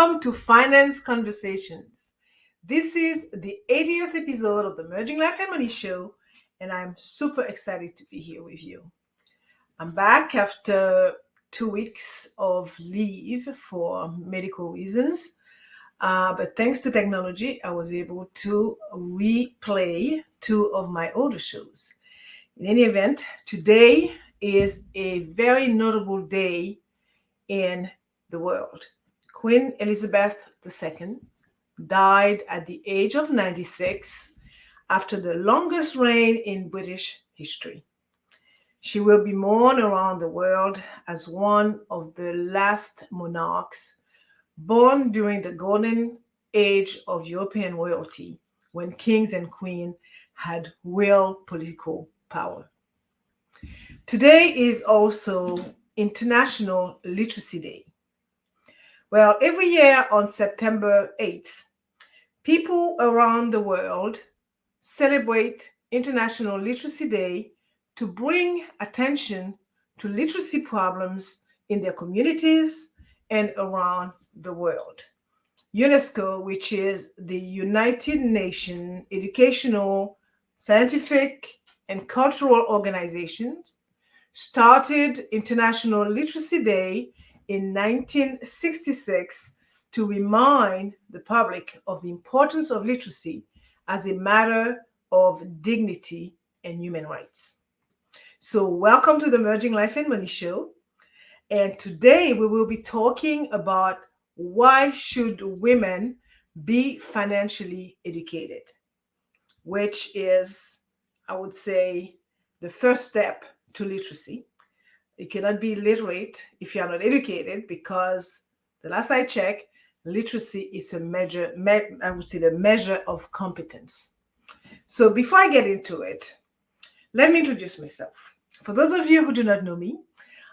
Welcome to Finance Conversations. This is the 80th episode of the Merging Life and Money Show, and I'm super excited to be here with you. I'm back after 2 weeks of leave for medical reasons, but thanks to technology, I was able to replay two of my older shows. In any event, today is a very notable day in the world. Queen Elizabeth II died at the age of 96 after the longest reign in British history. She will be mourned around the world as one of the last monarchs born during the golden age of European royalty, when kings and queens had real political power. Today is also International Literacy Day. Well, every year on September 8th, people around the world celebrate International Literacy Day to bring attention to literacy problems in their communities and around the world. UNESCO, which is the United Nations Educational, Scientific, and Cultural Organization, started International Literacy Day in 1966 to remind the public of the importance of literacy as a matter of dignity and human rights. So welcome to the Merging Life and Money Show. And today we will be talking about why should women be financially educated, which is, I would say, the first step to literacy. You cannot be literate if you are not educated, because the last I checked, literacy is a measure, I would say, the measure of competence. So before I get into it, let me introduce myself. For those of you who do not know me,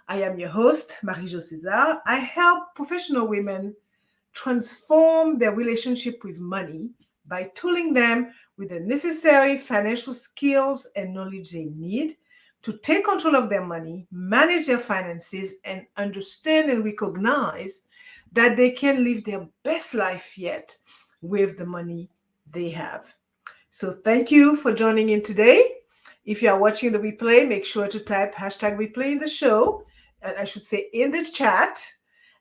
I am your host, Marie-Jo César. I help professional women transform their relationship with money by tooling them with the necessary financial skills and knowledge they need to take control of their money, manage their finances, and understand and recognize that they can live their best life yet with the money they have. So thank you for joining in today. If you are watching the replay, make sure to type #replay in the show, I should say in the chat,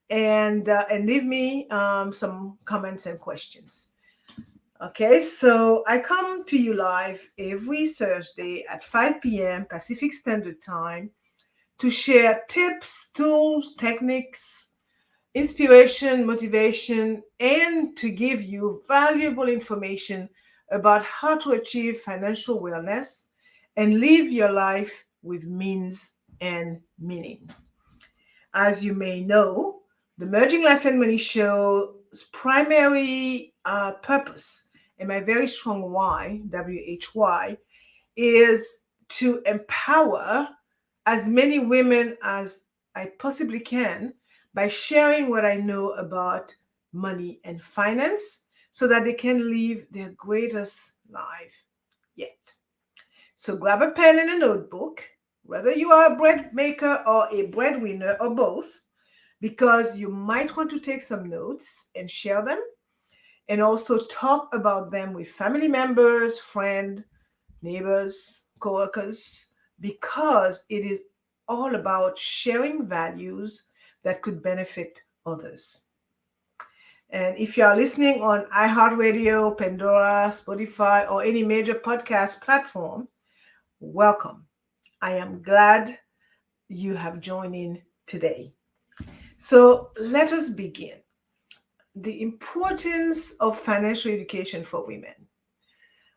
and leave me some comments and questions. Okay, so I come to you live every Thursday at 5 p.m. Pacific Standard Time to share tips, tools, techniques, inspiration, motivation, and to give you valuable information about how to achieve financial wellness and live your life with means and meaning. As you may know, the Merging Life and Money Show's primary purpose, and my very strong why, WHY, is to empower as many women as I possibly can by sharing what I know about money and finance so that they can live their greatest life yet. So grab a pen and a notebook, whether you are a bread maker or a breadwinner or both, because you might want to take some notes and share them, and also talk about them with family members, friends, neighbors, coworkers, because it is all about sharing values that could benefit others. And if you are listening on iHeartRadio, Pandora, Spotify, or any major podcast platform, welcome. I am glad you have joined in today. So let us begin. The importance of financial education for women.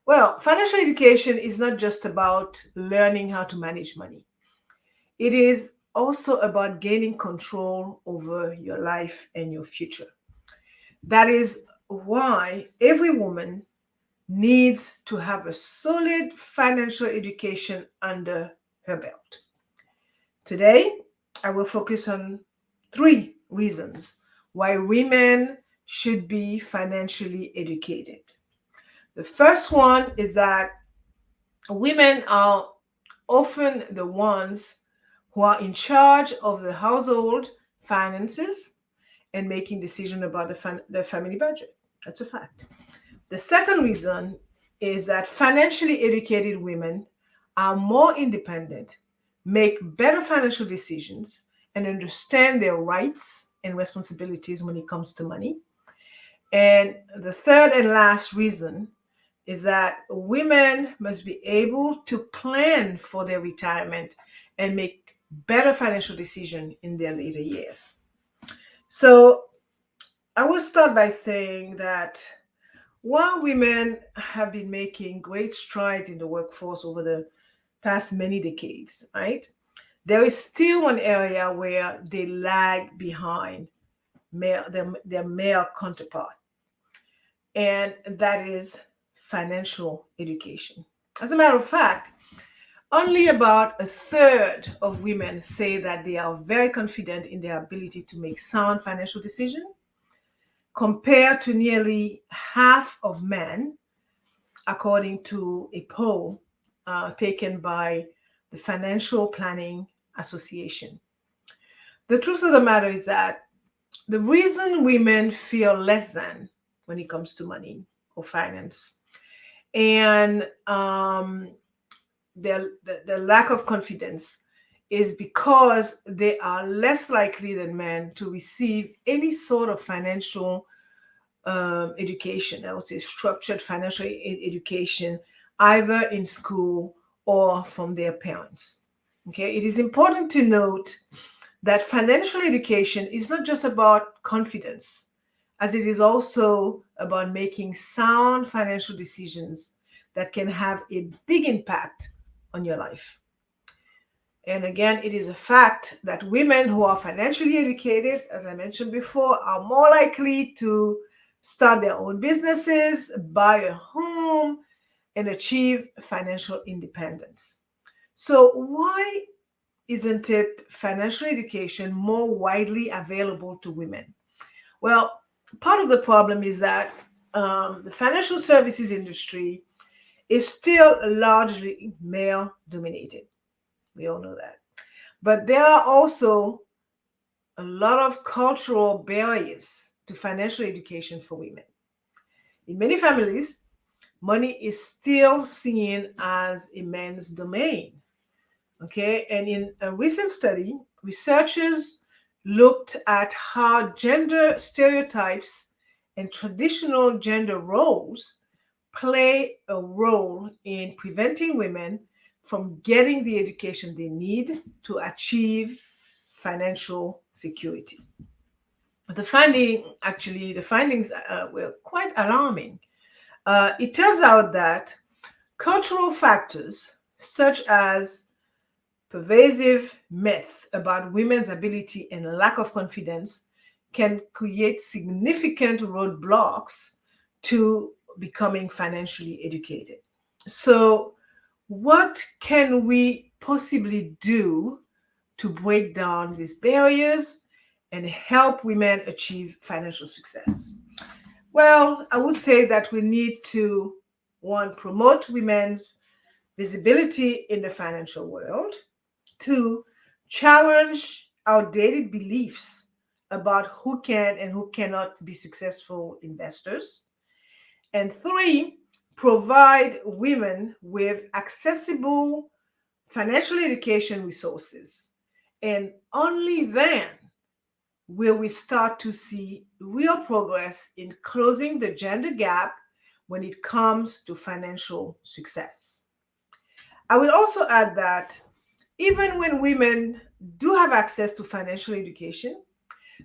Well, financial education is not just about learning how to manage money. It is also about gaining control over your life and your future. That is why every woman needs to have a solid financial education under her belt. Today, I will focus on 3 reasons why women should be financially educated. The first one is that women are often the ones who are in charge of the household finances and making decisions about the family budget. That's a fact. The second reason is that financially educated women are more independent, make better financial decisions, and understand their rights and responsibilities when it comes to money. And the third and last reason is that women must be able to plan for their retirement and make better financial decisions in their later years. So I will start by saying that while women have been making great strides in the workforce over the past many decades, right? There is still one area where they lag behind their male counterpart, and that is financial education. As a matter of fact, only about a third of women say that they are very confident in their ability to make sound financial decisions, compared to nearly half of men, according to a poll taken by the Financial Planning Association. The truth of the matter is that the reason women feel less than when it comes to money or finance and the lack of confidence is because they are less likely than men to receive any sort of financial education. I would say structured financial education, either in school or from their parents. Okay, it is important to note that financial education is not just about confidence, as it is also about making sound financial decisions that can have a big impact on your life. And again, it is a fact that women who are financially educated, as I mentioned before, are more likely to start their own businesses, buy a home, and achieve financial independence. So, why isn't it financial education more widely available to women? Well, part of the problem is that the financial services industry is still largely male dominated. We all know that. But there are also a lot of cultural barriers to financial education for women. In many families, money is still seen as a man's domain. Okay, and in a recent study, researchers looked at how gender stereotypes and traditional gender roles play a role in preventing women from getting the education they need to achieve financial security. The findings were quite alarming. It turns out that cultural factors such as pervasive myth about women's ability and lack of confidence can create significant roadblocks to becoming financially educated. So, what can we possibly do to break down these barriers and help women achieve financial success? Well, I would say that we need to, one, promote women's visibility in the financial world. Two, challenge outdated beliefs about who can and who cannot be successful investors. And three, provide women with accessible financial education resources. And only then will we start to see real progress in closing the gender gap when it comes to financial success. I will also add that even when women do have access to financial education,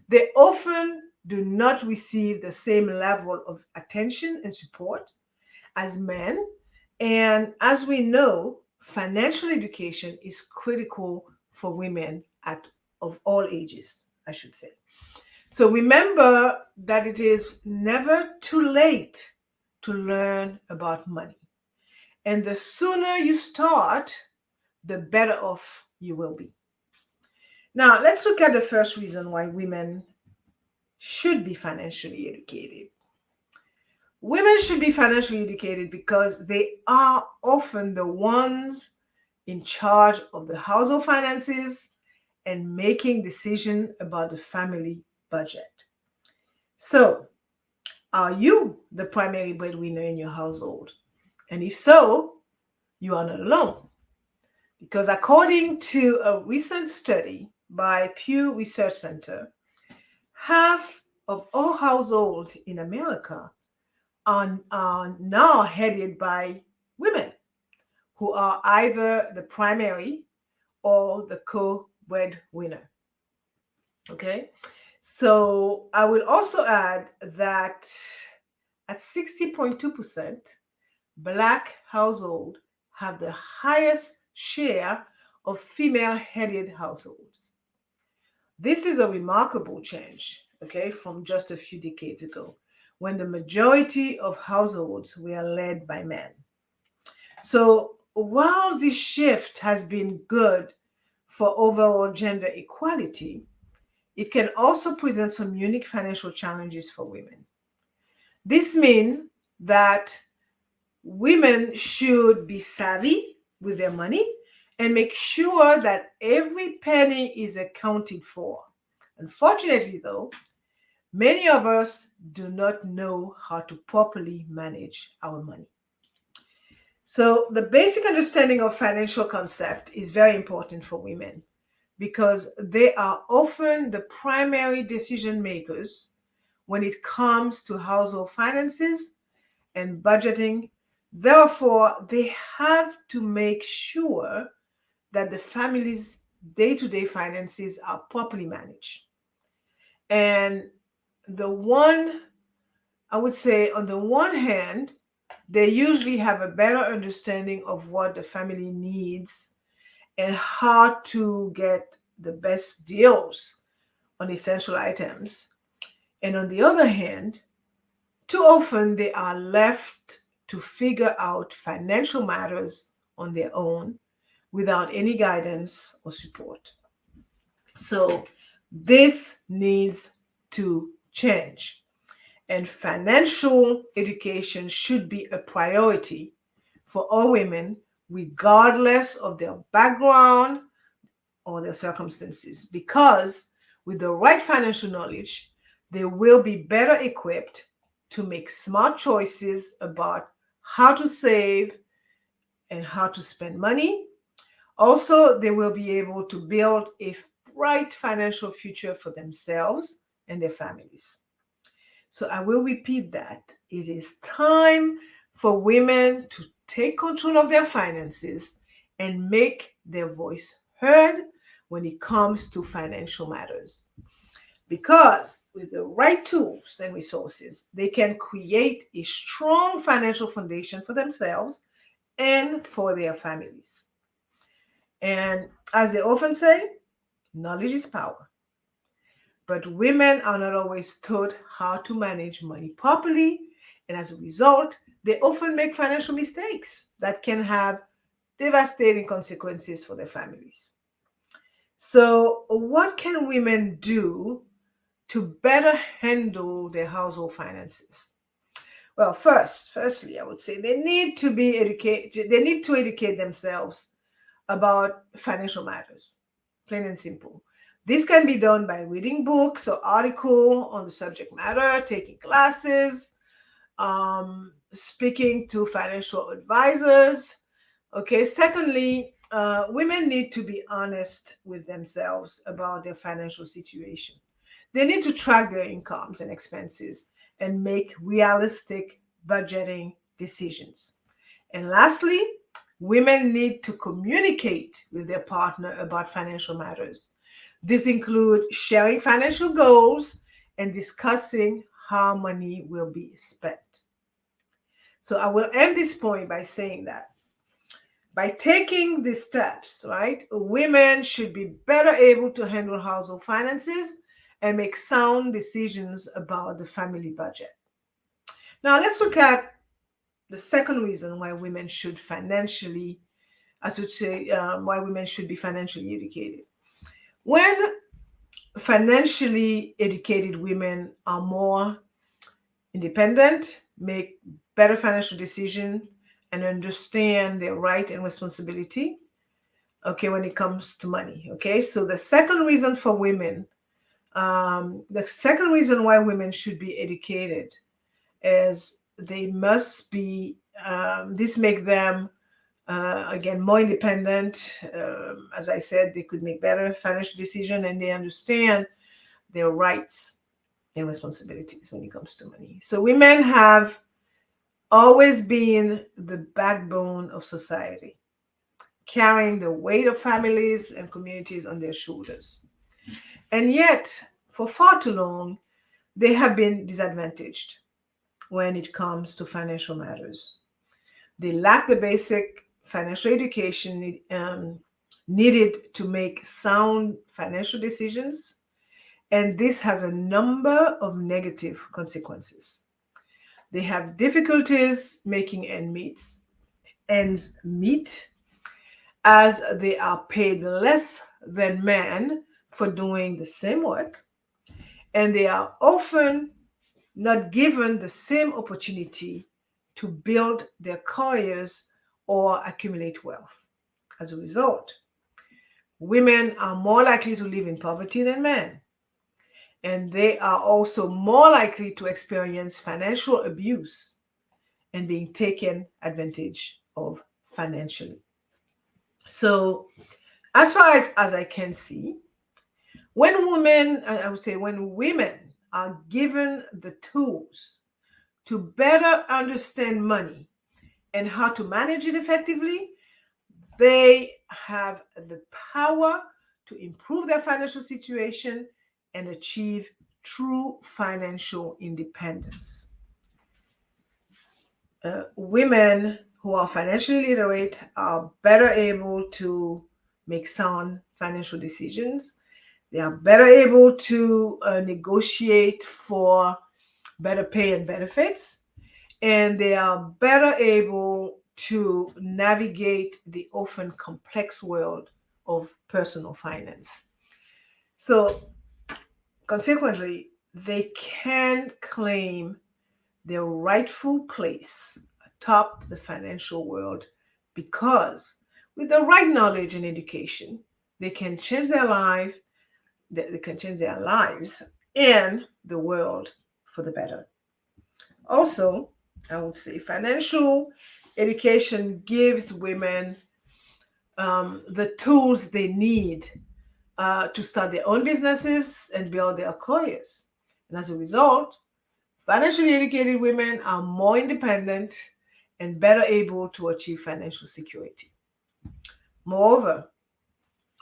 they often do not receive the same level of attention and support as men. And as we know, financial education is critical for women of all ages, I should say. So remember that it is never too late to learn about money. And the sooner you start, the better off you will be. Now, let's look at the first reason why women should be financially educated. Women should be financially educated because they are often the ones in charge of the household finances and making decisions about the family budget. So, are you the primary breadwinner in your household? And if so, you are not alone. Because according to a recent study by Pew Research Center, half of all households in America are now headed by women who are either the primary or the co-breadwinner. Okay, so I will also add that at 60.2%, Black households have the highest share of female headed households. This is a remarkable change, okay, from just a few decades ago when the majority of households were led by men. So while this shift has been good for overall gender equality, it can also present some unique financial challenges for women. This means that women should be savvy with their money and make sure that every penny is accounted for. Unfortunately, though, many of us do not know how to properly manage our money. So, the basic understanding of financial concept is very important for women because they are often the primary decision makers when it comes to household finances and budgeting. Therefore, they have to make sure that the family's day to day finances are properly managed. And the one, I would say, on the one hand, they usually have a better understanding of what the family needs and how to get the best deals on essential items. And on the other hand, too often they are left to figure out financial matters on their own without any guidance or support. So this needs to change. And financial education should be a priority for all women, regardless of their background or their circumstances, because with the right financial knowledge, they will be better equipped to make smart choices about how to save and how to spend money. Also, they will be able to build a bright financial future for themselves and their families. So I will repeat that. It is time for women to take control of their finances and make their voice heard when it comes to financial matters. Because with the right tools and resources, they can create a strong financial foundation for themselves and for their families. And as they often say, knowledge is power. But women are not always taught how to manage money properly. And as a result, they often make financial mistakes that can have devastating consequences for their families. So, what can women do to better handle their household finances? Well, firstly, I would say they need to be educated, they need to educate themselves about financial matters, plain and simple. This can be done by reading books or articles on the subject matter, taking classes, speaking to financial advisors. Okay, secondly, women need to be honest with themselves about their financial situation. They need to track their incomes and expenses and make realistic budgeting decisions. And lastly, women need to communicate with their partner about financial matters. This includes sharing financial goals and discussing how money will be spent. So I will end this point by saying that by taking these steps, right, women should be better able to handle household finances and make sound decisions about the family budget. Now let's look at the second reason why women should financially, I should say, why women should be financially educated. When financially educated women are more independent, make better financial decisions, and understand their right and responsibility, okay, when it comes to money. Okay, so the second reason for women The second reason why women should be educated is they must be, this make them, again, more independent. As I said, they could make better financial decisions and they understand their rights and responsibilities when it comes to money. So women have always been the backbone of society, carrying the weight of families and communities on their shoulders. And yet, for far too long, they have been disadvantaged when it comes to financial matters. They lack the basic financial education needed to make sound financial decisions, and this has a number of negative consequences. They have difficulties making ends meet, as they are paid less than men for doing the same work, and they are often not given the same opportunity to build their careers or accumulate wealth. As a result, women are more likely to live in poverty than men, and they are also more likely to experience financial abuse and being taken advantage of financially. So, as far as I can see, when women, I would say, when women are given the tools to better understand money and how to manage it effectively, they have the power to improve their financial situation and achieve true financial independence. Women who are financially literate are better able to make sound financial decisions. They are better able to negotiate for better pay and benefits, and they are better able to navigate the often complex world of personal finance. So, consequently, they can claim their rightful place atop the financial world because, with the right knowledge and education, they can change their life, they can change their lives and the world for the better. Also, I would say financial education gives women the tools they need to start their own businesses and build their careers. And as a result, financially educated women are more independent and better able to achieve financial security. Moreover,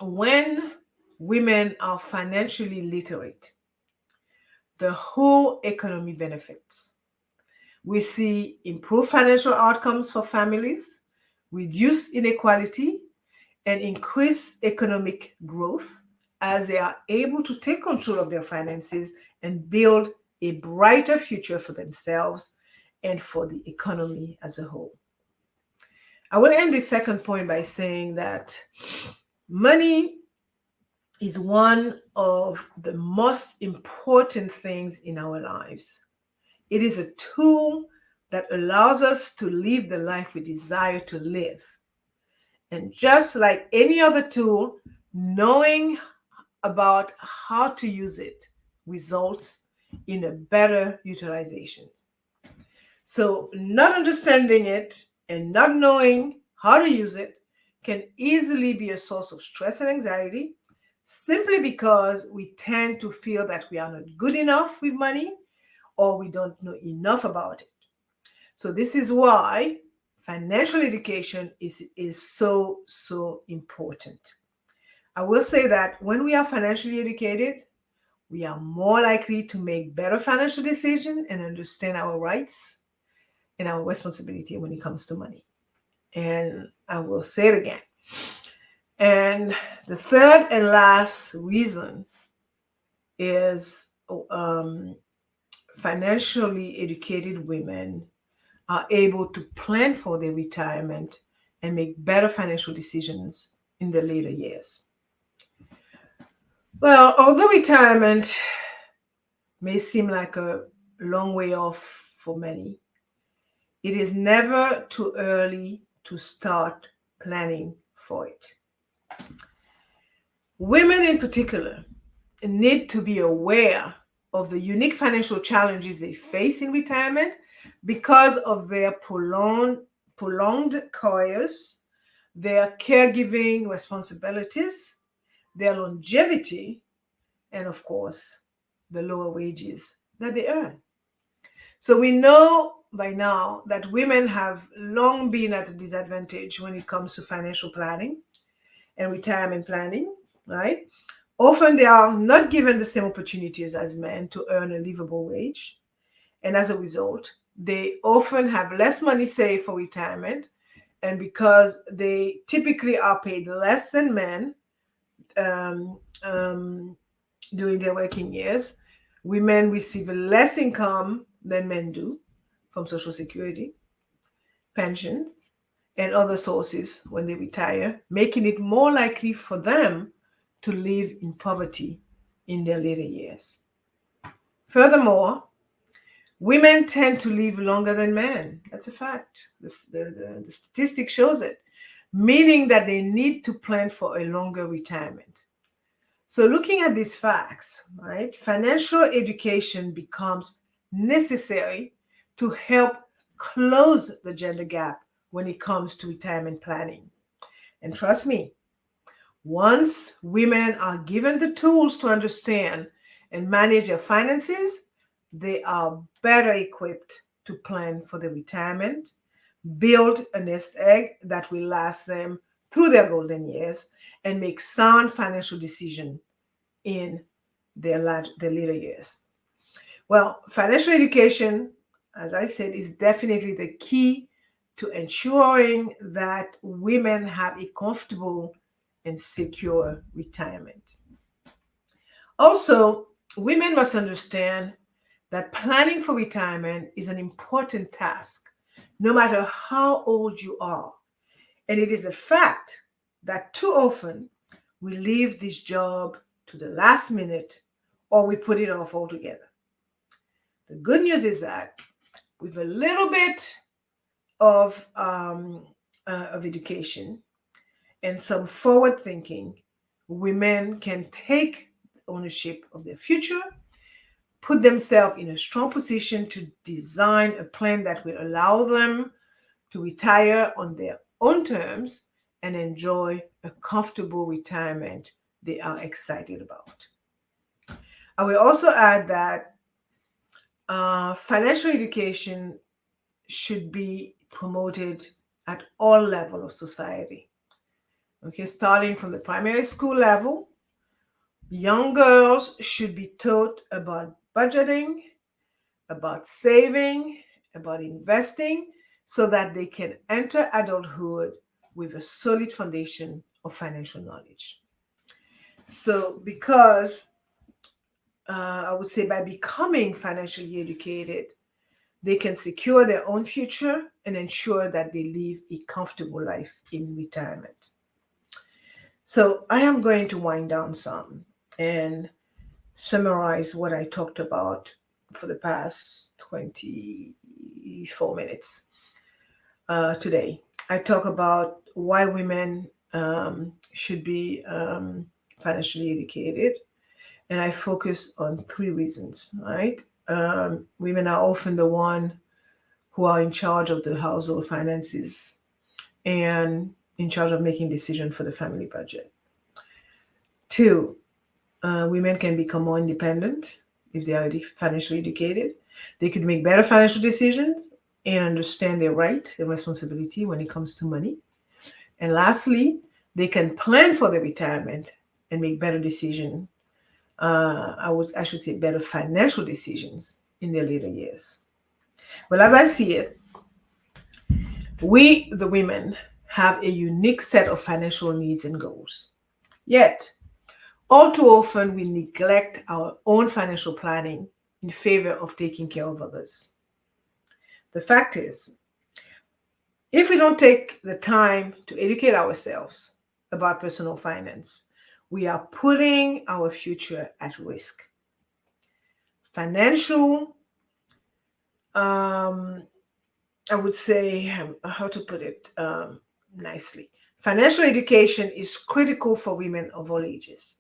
when women are financially literate, the whole economy benefits. We see improved financial outcomes for families, reduced inequality, and increased economic growth as they are able to take control of their finances and build a brighter future for themselves and for the economy as a whole. I will end this second point by saying that money is one of the most important things in our lives. It is a tool that allows us to live the life we desire to live. And just like any other tool, knowing about how to use it results in a better utilization. So, not understanding it and not knowing how to use it can easily be a source of stress and anxiety simply because we tend to feel that we are not good enough with money or we don't know enough about it. So, this is why financial education is so important. I will say that when we are financially educated, we are more likely to make better financial decisions and understand our rights and our responsibility when it comes to money. And I will say it again. And the third and last reason is financially educated women are able to plan for their retirement and make better financial decisions in the later years. Well, although retirement may seem like a long way off for many, it is never too early to start planning for it. Women in particular need to be aware of the unique financial challenges they face in retirement because of their prolonged careers, their caregiving responsibilities, their longevity, and of course, the lower wages that they earn. So we know by now that women have long been at a disadvantage when it comes to financial planning and retirement planning, right? Often they are not given the same opportunities as men to earn a livable wage. And as a result, they often have less money saved for retirement. And because they typically are paid less than men um, um, during their working years, women receive less income than men do from Social Security, pensions, and other sources when they retire, making it more likely for them to live in poverty in their later years. Furthermore, women tend to live longer than men. That's a fact. The statistic shows it, meaning that they need to plan for a longer retirement. So, looking at these facts, right, financial education becomes necessary to help close the gender gap when it comes to retirement planning. And trust me, once women are given the tools to understand and manage their finances, they are better equipped to plan for their retirement, build a nest egg that will last them through their golden years, and make sound financial decisions in their later years. Well, financial education, as I said, is definitely the key to ensuring that women have a comfortable and secure retirement. Also, women must understand that planning for retirement is an important task, no matter how old you are. And it is a fact that too often we leave this job to the last minute or we put it off altogether. The good news is that with a little bit of education and some forward thinking, women can take ownership of their future, put themselves in a strong position to design a plan that will allow them to retire on their own terms and enjoy a comfortable retirement they are excited about. I will also add that financial education should be promoted at all levels of society. Okay, starting from the primary school level, young girls should be taught about budgeting, about saving, about investing, so that they can enter adulthood with a solid foundation of financial knowledge. So, because I would say by becoming financially educated, they can secure their own future and ensure that they live a comfortable life in retirement. So, I am going to wind down some and summarize what I talked about for the past 24 minutes today. I talk about why women should be financially educated, and I focus on three reasons, right? Women are often the one who are in charge of the household finances and in charge of making decisions for the family budget. Two, women can become more independent if they are financially educated. They could make better financial decisions and understand their right and responsibility when it comes to money. And lastly, they can plan for their retirement and make better decisions. I should say better financial decisions in their later years. Well, as I see it, we, the women, have a unique set of financial needs and goals. Yet, all too often, we neglect our own financial planning in favor of taking care of others. The fact is, if we don't take the time to educate ourselves about personal finance, we are putting our future at risk. Financial, I would say, how to put it nicely, financial education is critical for women of all ages.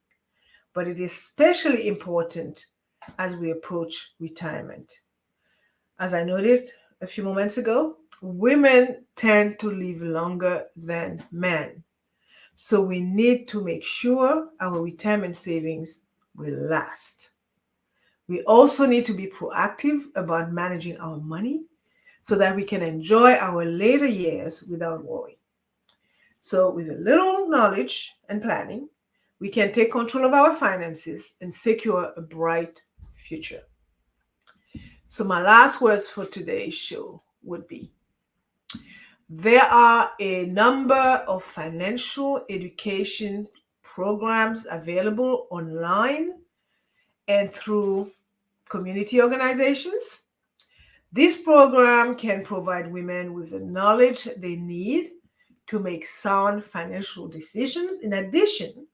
but it is especially important as we approach retirement. As I noted a few moments ago, women tend to live longer than men. So we need to make sure our retirement savings will last. We also need to be proactive about managing our money so that we can enjoy our later years without worry. So, with a little knowledge and planning, we can take control of our finances and secure a bright future. So, my last words for today's show would be there are a number of financial education programs available online and through community organizations. This program can provide women with the knowledge they need to make sound financial decisions. In addition,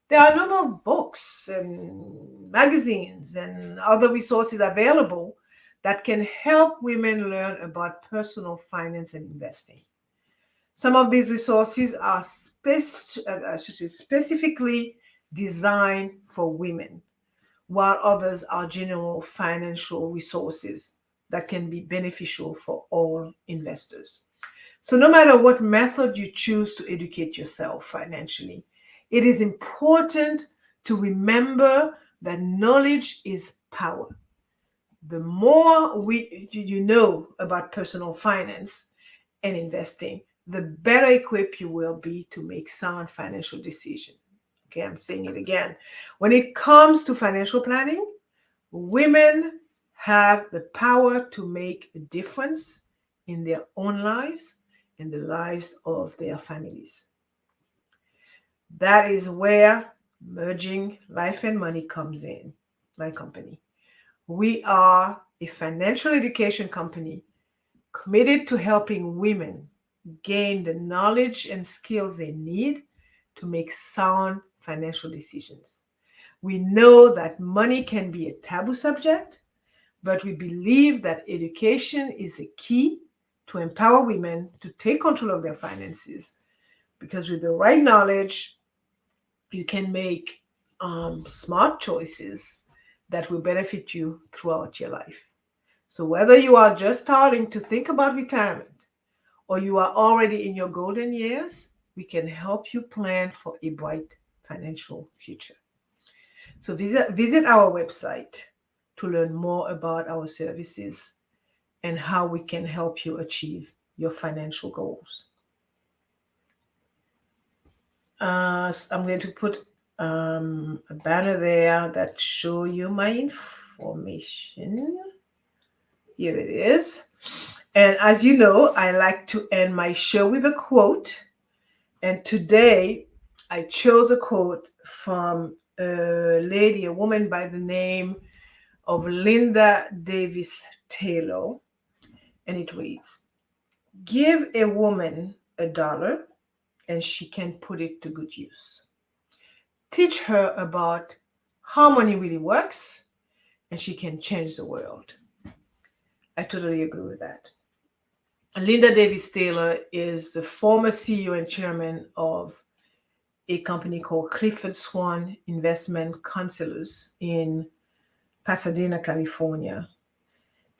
there are a number of books and magazines and other resources available that can help women learn about personal finance and investing. Some of these resources are specifically designed for women, while others are general financial resources that can be beneficial for all investors. So, no matter what method you choose to educate yourself financially, it is important to remember that knowledge is power. The more you know about personal finance and investing, the better equipped you will be to make sound financial decisions. Okay, I'm saying it again. When it comes to financial planning, women have the power to make a difference in their own lives and the lives of their families. That is where Merging Life and Money comes in, my company. We are a financial education company committed to helping women gain the knowledge and skills they need to make sound financial decisions. We know that money can be a taboo subject, but we believe that education is the key to empower women to take control of their finances, because with the right knowledge, you can make smart choices that will benefit you throughout your life. So, whether you are just starting to think about retirement or you are already in your golden years, we can help you plan for a bright financial future. So, visit our website to learn more about our services and how we can help you achieve your financial goals. I'm going to put a banner there that show you my information. Here it is. And as you know, I like to end my show with a quote. And today I chose a quote from a woman by the name of Linda Davis Taylor. And it reads, "Give a woman $1 and she can put it to good use. Teach her about how money really works and she can change the world." I totally agree with that. Linda Davis Taylor is the former CEO and chairman of a company called Clifford Swan Investment Counselors in Pasadena, California.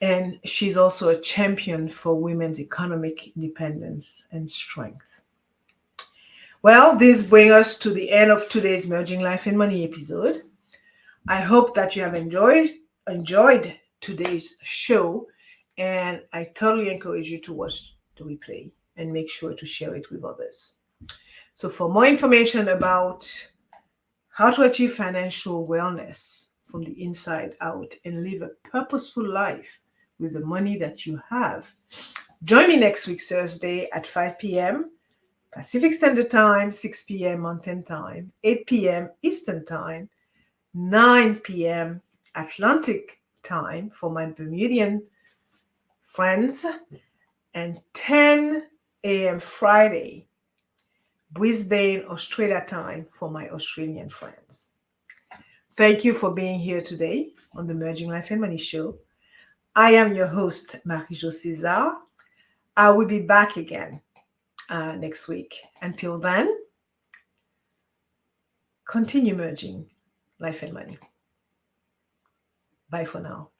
And she's also a champion for women's economic independence and strength. Well, this brings us to the end of today's Merging Life and Money episode. I hope that you have enjoyed today's show, and I totally encourage you to watch the replay and make sure to share it with others. So for more information about how to achieve financial wellness from the inside out and live a purposeful life with the money that you have, join me next week, Thursday at 5 p.m. Pacific Standard Time, 6 p.m. Mountain Time, 8 p.m. Eastern Time, 9 p.m. Atlantic Time for my Bermudian friends, and 10 a.m. Friday, Brisbane, Australia time for my Australian friends. Thank you for being here today on the Merging Life and Money Show. I am your host, Marie-Jo César. I will be back again next week. Until then, continue merging Life and Money. Bye for now.